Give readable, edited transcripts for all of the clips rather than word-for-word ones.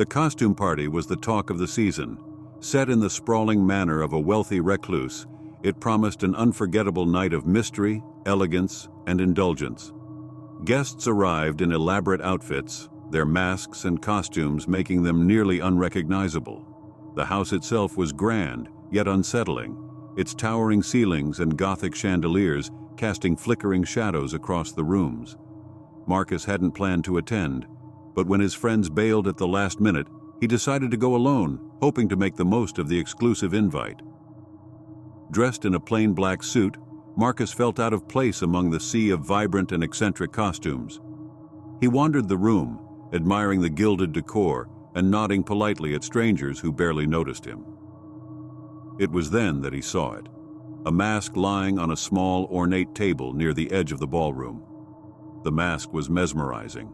The costume party was the talk of the season. Set in the sprawling manner of a wealthy recluse, it promised an unforgettable night of mystery, elegance, and indulgence. Guests arrived in elaborate outfits, their masks and costumes making them nearly unrecognizable. The house itself was grand, yet unsettling, its towering ceilings and Gothic chandeliers casting flickering shadows across the rooms. Marcus hadn't planned to attend, but when his friends bailed at the last minute, he decided to go alone, hoping to make the most of the exclusive invite. Dressed in a plain black suit, Marcus felt out of place among the sea of vibrant and eccentric costumes. He wandered the room, admiring the gilded decor and nodding politely at strangers who barely noticed him. It was then that he saw it, a mask lying on a small, ornate table near the edge of the ballroom. The mask was mesmerizing.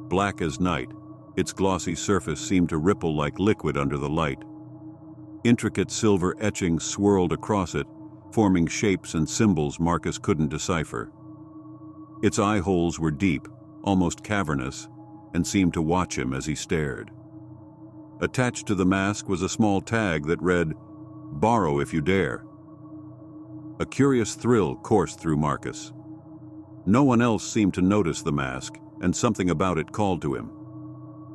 Black as night, its glossy surface seemed to ripple like liquid under the light. Intricate silver etchings swirled across it, forming shapes and symbols Marcus couldn't decipher. Its eye holes were deep, almost cavernous, and seemed to watch him as he stared. Attached to the mask was a small tag that read, "Borrow if you dare." A curious thrill coursed through Marcus. No one else seemed to notice the mask, and something about it called to him.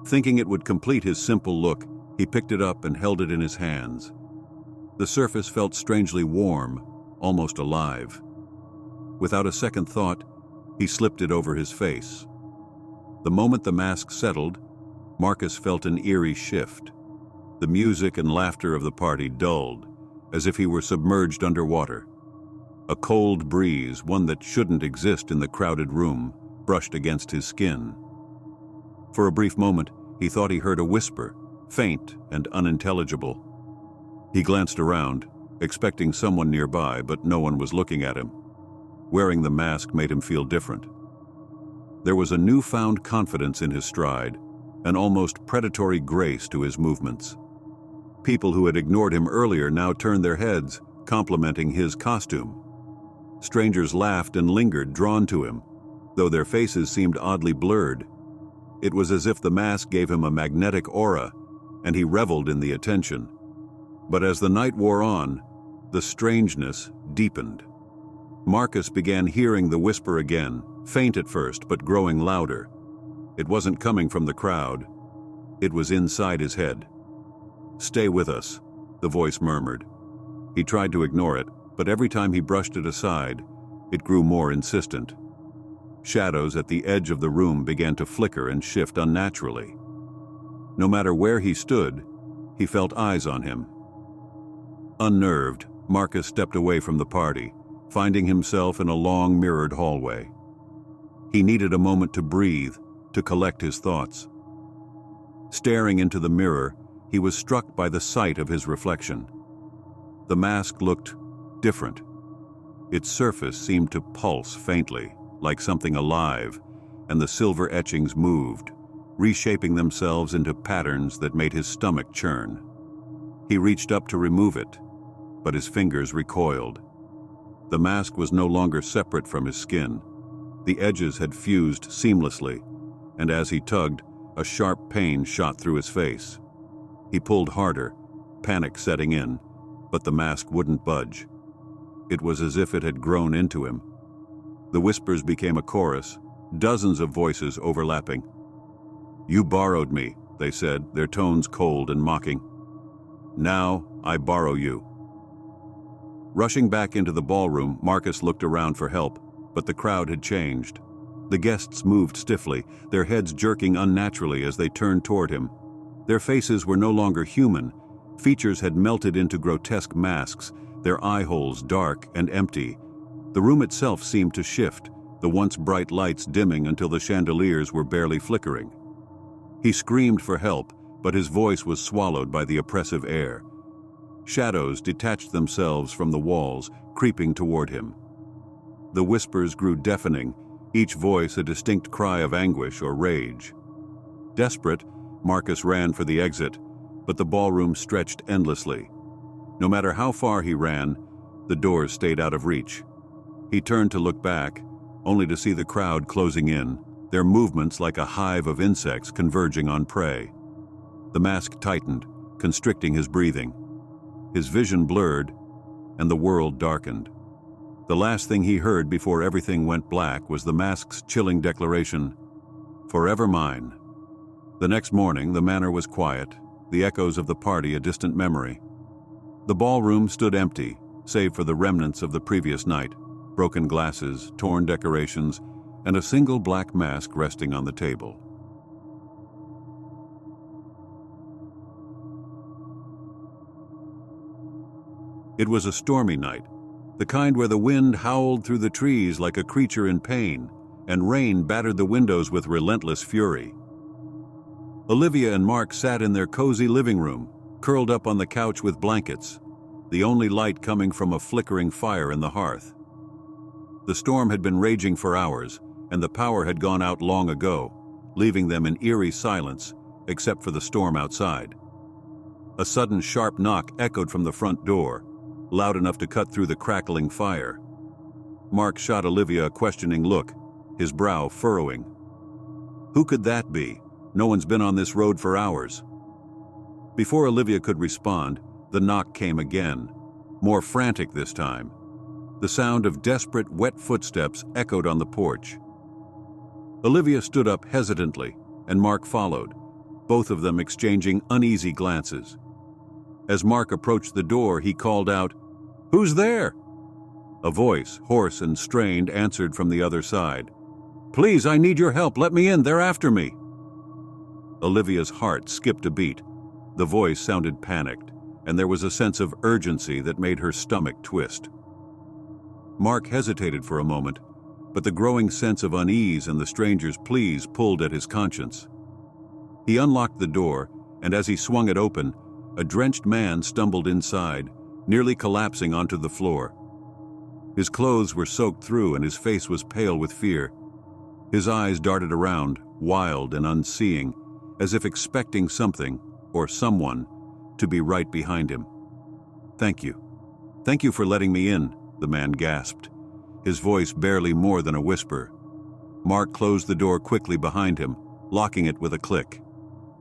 Thinking it would complete his simple look, he picked it up and held it in his hands. The surface felt strangely warm, almost alive. Without a second thought, he slipped it over his face. The moment the mask settled, Marcus felt an eerie shift. The music and laughter of the party dulled, as if he were submerged underwater. A cold breeze, one that shouldn't exist in the crowded room, brushed against his skin. For a brief moment, he thought he heard a whisper, faint and unintelligible. He glanced around, expecting someone nearby, but no one was looking at him. Wearing the mask made him feel different. There was a newfound confidence in his stride, an almost predatory grace to his movements. People who had ignored him earlier now turned their heads, complimenting his costume. Strangers laughed and lingered, drawn to him, though their faces seemed oddly blurred. It was as if the mask gave him a magnetic aura, and he reveled in the attention. But as the night wore on, the strangeness deepened. Marcus began hearing the whisper again, faint at first but growing louder. It wasn't coming from the crowd. It was inside his head. "Stay with us," the voice murmured. He tried to ignore it, but every time he brushed it aside, it grew more insistent. Shadows at the edge of the room began to flicker and shift unnaturally. No matter where he stood, he felt eyes on him. Unnerved, Marcus stepped away from the party, finding himself in a long mirrored hallway. He needed a moment to breathe, to collect his thoughts. Staring into the mirror, he was struck by the sight of his reflection. The mask looked different. Its surface seemed to pulse faintly, like something alive, and the silver etchings moved, reshaping themselves into patterns that made his stomach churn. He reached up to remove it, but his fingers recoiled. The mask was no longer separate from his skin. The edges had fused seamlessly, and as he tugged, a sharp pain shot through his face. He pulled harder, panic setting in, but the mask wouldn't budge. It was as if it had grown into him. The whispers became a chorus, dozens of voices overlapping. "You borrowed me," they said, their tones cold and mocking. "Now I borrow you." Rushing back into the ballroom, Marcus looked around for help, but the crowd had changed. The guests moved stiffly, their heads jerking unnaturally as they turned toward him. Their faces were no longer human. Features had melted into grotesque masks, their eye holes dark and empty. The room itself seemed to shift, the once bright lights dimming until the chandeliers were barely flickering. He screamed for help, but his voice was swallowed by the oppressive air. Shadows detached themselves from the walls, creeping toward him. The whispers grew deafening, each voice a distinct cry of anguish or rage. Desperate, Marcus ran for the exit, but the ballroom stretched endlessly. No matter how far he ran, the doors stayed out of reach. He turned to look back, only to see the crowd closing in, their movements like a hive of insects converging on prey. The mask tightened, constricting his breathing. His vision blurred, and the world darkened. The last thing he heard before everything went black was the mask's chilling declaration, "Forever mine." The next morning, the manor was quiet, the echoes of the party a distant memory. The ballroom stood empty, save for the remnants of the previous night, broken glasses, torn decorations, and a single black mask resting on the table. It was a stormy night, the kind where the wind howled through the trees like a creature in pain, and rain battered the windows with relentless fury. Olivia and Mark sat in their cozy living room, curled up on the couch with blankets, the only light coming from a flickering fire in the hearth. The storm had been raging for hours, and the power had gone out long ago, leaving them in eerie silence, except for the storm outside. A sudden sharp knock echoed from the front door, loud enough to cut through the crackling fire. Mark shot Olivia a questioning look, his brow furrowing. Who could that be? No one's been on this road for hours. Before Olivia could respond, the knock came again, more frantic this time. The sound of desperate, wet footsteps echoed on the porch. Olivia stood up hesitantly, and Mark followed, both of them exchanging uneasy glances. As Mark approached the door, he called out, "Who's there?" A voice, hoarse and strained, answered from the other side. "Please, I need your help. Let me in. They're after me." Olivia's heart skipped a beat. The voice sounded panicked, and there was a sense of urgency that made her stomach twist. Mark hesitated for a moment, but the growing sense of unease and the stranger's pleas pulled at his conscience. He unlocked the door, and as he swung it open, a drenched man stumbled inside, nearly collapsing onto the floor. His clothes were soaked through and his face was pale with fear. His eyes darted around, wild and unseeing, as if expecting something, or someone, to be right behind him. "Thank you. Thank you for letting me in," the man gasped, his voice barely more than a whisper. Mark closed the door quickly behind him, locking it with a click.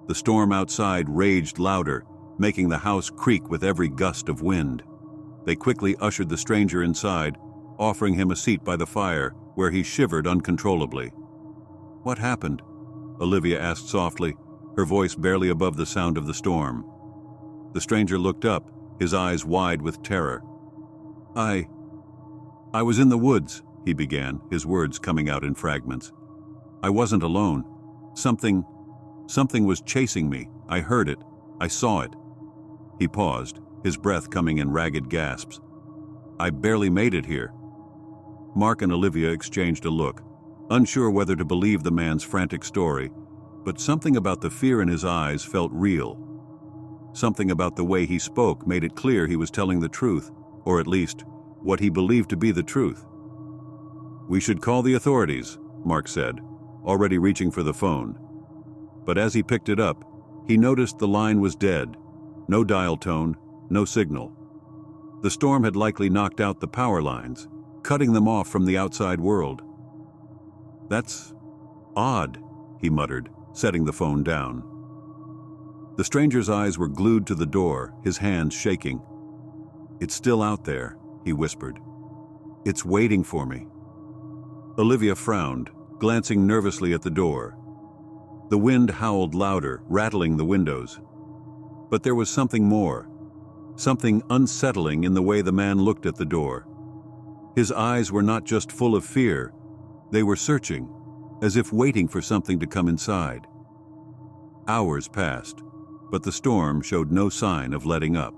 The storm outside raged louder, making the house creak with every gust of wind. They quickly ushered the stranger inside, offering him a seat by the fire, where he shivered uncontrollably. "What happened?" Olivia asked softly, her voice barely above the sound of the storm. The stranger looked up, his eyes wide with terror. I was in the woods," he began, his words coming out in fragments. "I wasn't alone. Something was chasing me. I heard it. I saw it." He paused, his breath coming in ragged gasps. "I barely made it here." Mark and Olivia exchanged a look, unsure whether to believe the man's frantic story, but something about the fear in his eyes felt real. Something about the way he spoke made it clear he was telling the truth, or at least, what he believed to be the truth. "We should call the authorities," Mark said, already reaching for the phone. But as he picked it up, he noticed the line was dead. No dial tone, no signal. The storm had likely knocked out the power lines, cutting them off from the outside world. "That's odd," he muttered, setting the phone down. The stranger's eyes were glued to the door, his hands shaking. "It's still out there," he whispered. "It's waiting for me." Olivia frowned, glancing nervously at the door. The wind howled louder, rattling the windows. But there was something more, something unsettling in the way the man looked at the door. His eyes were not just full of fear, they were searching, as if waiting for something to come inside. Hours passed, but the storm showed no sign of letting up.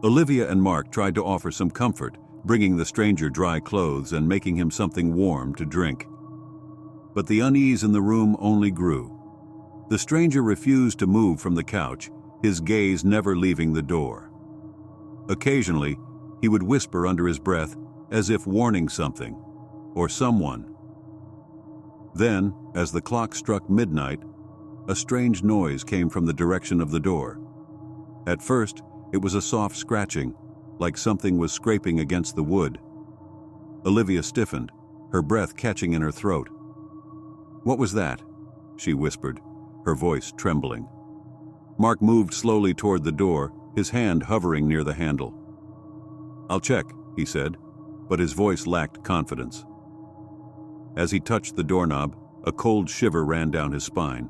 Olivia and Mark tried to offer some comfort, bringing the stranger dry clothes and making him something warm to drink. But the unease in the room only grew. The stranger refused to move from the couch, his gaze never leaving the door. Occasionally, he would whisper under his breath, as if warning something, or someone. Then, as the clock struck midnight, a strange noise came from the direction of the door. At first, it was a soft scratching, like something was scraping against the wood. Olivia stiffened, her breath catching in her throat. "What was that?" she whispered, her voice trembling. Mark moved slowly toward the door, his hand hovering near the handle. "I'll check," he said, but his voice lacked confidence. As he touched the doorknob, a cold shiver ran down his spine.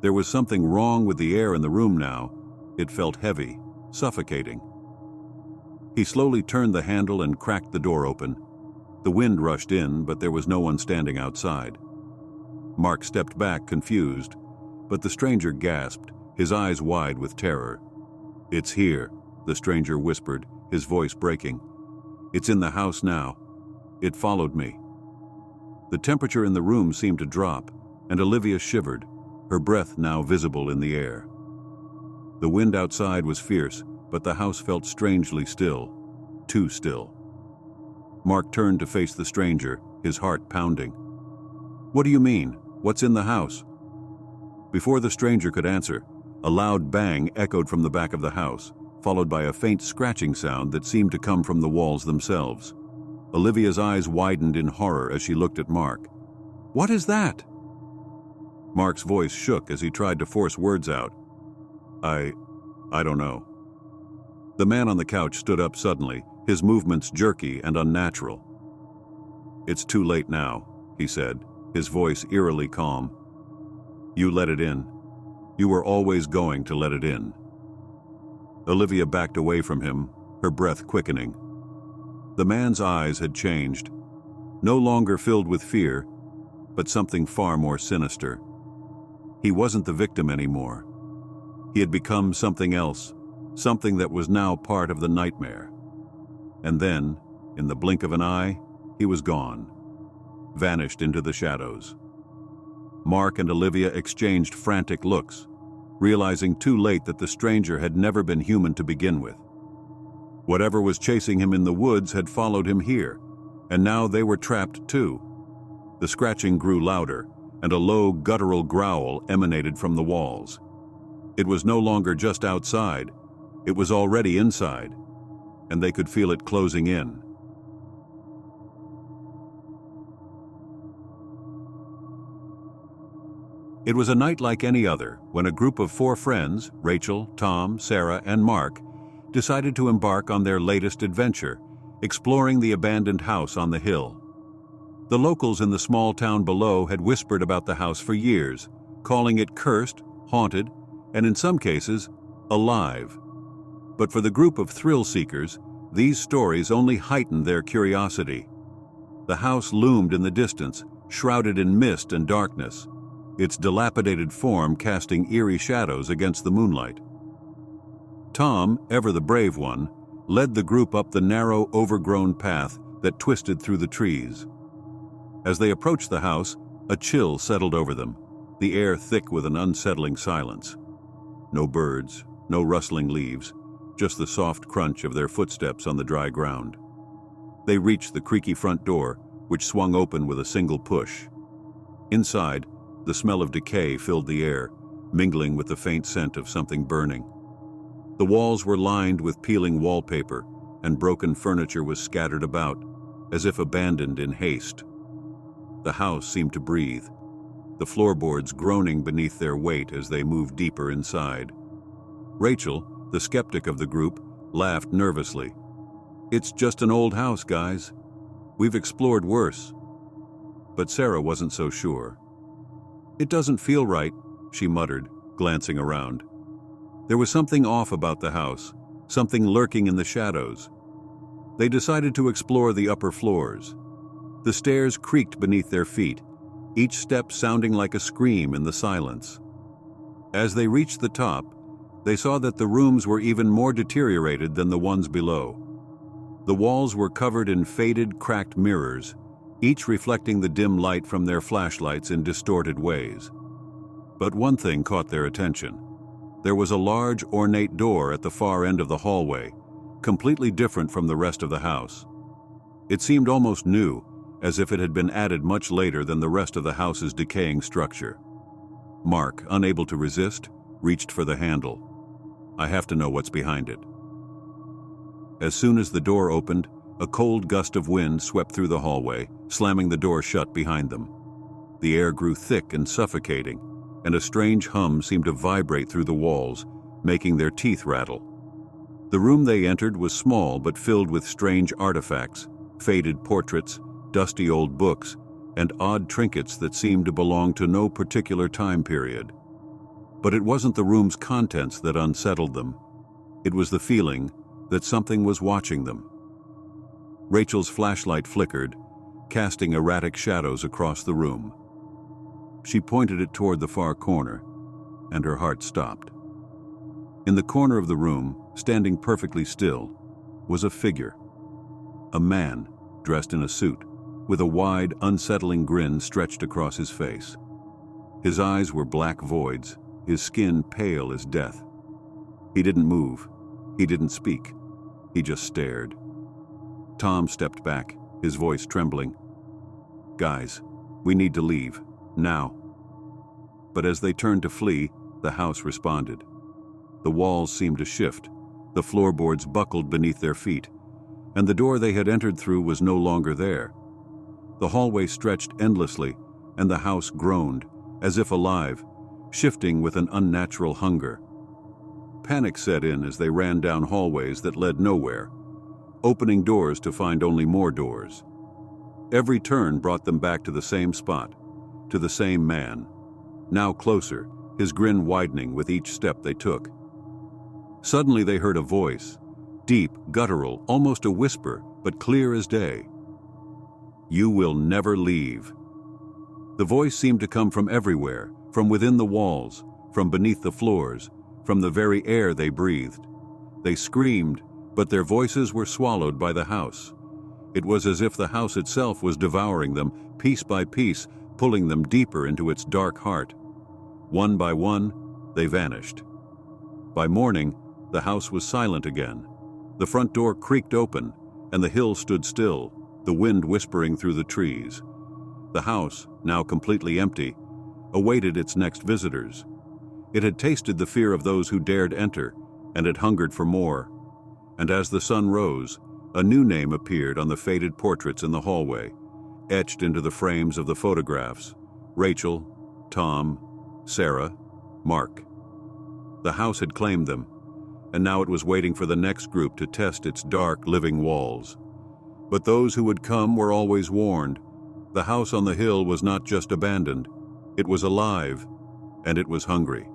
There was something wrong with the air in the room now. It felt heavy, suffocating. He slowly turned the handle and cracked the door open. The wind rushed in, but there was no one standing outside. Mark stepped back, confused, but the stranger gasped, his eyes wide with terror. "It's here," the stranger whispered, his voice breaking. "It's in the house now. It followed me." The temperature in the room seemed to drop, and Olivia shivered, her breath now visible in the air. The wind outside was fierce, but the house felt strangely still, too still. Mark turned to face the stranger, his heart pounding. "What do you mean? What's in the house?" Before the stranger could answer, a loud bang echoed from the back of the house, followed by a faint scratching sound that seemed to come from the walls themselves. Olivia's eyes widened in horror as she looked at Mark. "What is that?" Mark's voice shook as he tried to force words out. I don't know." The man on the couch stood up suddenly, his movements jerky and unnatural. "It's too late now," he said, his voice eerily calm. "You let it in. You were always going to let it in." Olivia backed away from him, her breath quickening. The man's eyes had changed, no longer filled with fear, but something far more sinister. He wasn't the victim anymore. He had become something else, something that was now part of the nightmare. And then, in the blink of an eye, he was gone, vanished into the shadows. Mark and Olivia exchanged frantic looks, realizing too late that the stranger had never been human to begin with. Whatever was chasing him in the woods had followed him here, and now they were trapped too. The scratching grew louder, and a low, guttural growl emanated from the walls. It was no longer just outside, it was already inside, and they could feel it closing in. It was a night like any other when a group of 4 friends, Rachel, Tom, Sarah, and Mark, decided to embark on their latest adventure, exploring the abandoned house on the hill. The locals in the small town below had whispered about the house for years, calling it cursed, haunted, and in some cases, alive. But for the group of thrill seekers, these stories only heightened their curiosity. The house loomed in the distance, shrouded in mist and darkness, its dilapidated form casting eerie shadows against the moonlight. Tom, ever the brave one, led the group up the narrow, overgrown path that twisted through the trees. As they approached the house, a chill settled over them, the air thick with an unsettling silence. No birds, no rustling leaves, just the soft crunch of their footsteps on the dry ground. They reached the creaky front door, which swung open with a single push. Inside, the smell of decay filled the air, mingling with the faint scent of something burning. The walls were lined with peeling wallpaper, and broken furniture was scattered about, as if abandoned in haste. The house seemed to breathe, the floorboards groaning beneath their weight as they moved deeper inside. Rachel, the skeptic of the group, laughed nervously. "It's just an old house, guys. We've explored worse." But Sarah wasn't so sure. "It doesn't feel right," she muttered, glancing around. There was something off about the house, something lurking in the shadows. They decided to explore the upper floors. The stairs creaked beneath their feet, each step sounding like a scream in the silence. As they reached the top, they saw that the rooms were even more deteriorated than the ones below. The walls were covered in faded, cracked mirrors, each reflecting the dim light from their flashlights in distorted ways. But one thing caught their attention. There was a large, ornate door at the far end of the hallway, completely different from the rest of the house. It seemed almost new, as if it had been added much later than the rest of the house's decaying structure. Mark, unable to resist, reached for the handle. "I have to know what's behind it." As soon as the door opened, a cold gust of wind swept through the hallway, slamming the door shut behind them. The air grew thick and suffocating, and a strange hum seemed to vibrate through the walls, making their teeth rattle. The room they entered was small but filled with strange artifacts, faded portraits, dusty old books, and odd trinkets that seemed to belong to no particular time period. But it wasn't the room's contents that unsettled them. It was the feeling that something was watching them. Rachel's flashlight flickered, casting erratic shadows across the room. She pointed it toward the far corner, and her heart stopped. In the corner of the room, standing perfectly still, was a figure. A man, dressed in a suit, with a wide, unsettling grin stretched across his face. His eyes were black voids, his skin pale as death. He didn't move. He didn't speak. He just stared. Tom stepped back, his voice trembling. "Guys, we need to leave, now." But as they turned to flee, the house responded. The walls seemed to shift, the floorboards buckled beneath their feet, and the door they had entered through was no longer there. The hallway stretched endlessly, and the house groaned, as if alive, shifting with an unnatural hunger. Panic set in as they ran down hallways that led nowhere, opening doors to find only more doors. Every turn brought them back to the same spot, to the same man, now closer, his grin widening with each step they took. Suddenly they heard a voice, deep, guttural, almost a whisper, but clear as day. "You will never leave." The voice seemed to come from everywhere, from within the walls, from beneath the floors, from the very air they breathed. They screamed, but their voices were swallowed by the house. It was as if the house itself was devouring them, piece by piece, pulling them deeper into its dark heart. One by one, they vanished. By morning, the house was silent again. The front door creaked open, and the hill stood still, the wind whispering through the trees. The house, now completely empty, awaited its next visitors. It had tasted the fear of those who dared enter, and it hungered for more. And as the sun rose, a new name appeared on the faded portraits in the hallway, etched into the frames of the photographs: Rachel, Tom, Sarah, Mark. The house had claimed them, and now it was waiting for the next group to test its dark, living walls. But those who would come were always warned. The house on the hill was not just abandoned, it was alive, and it was hungry.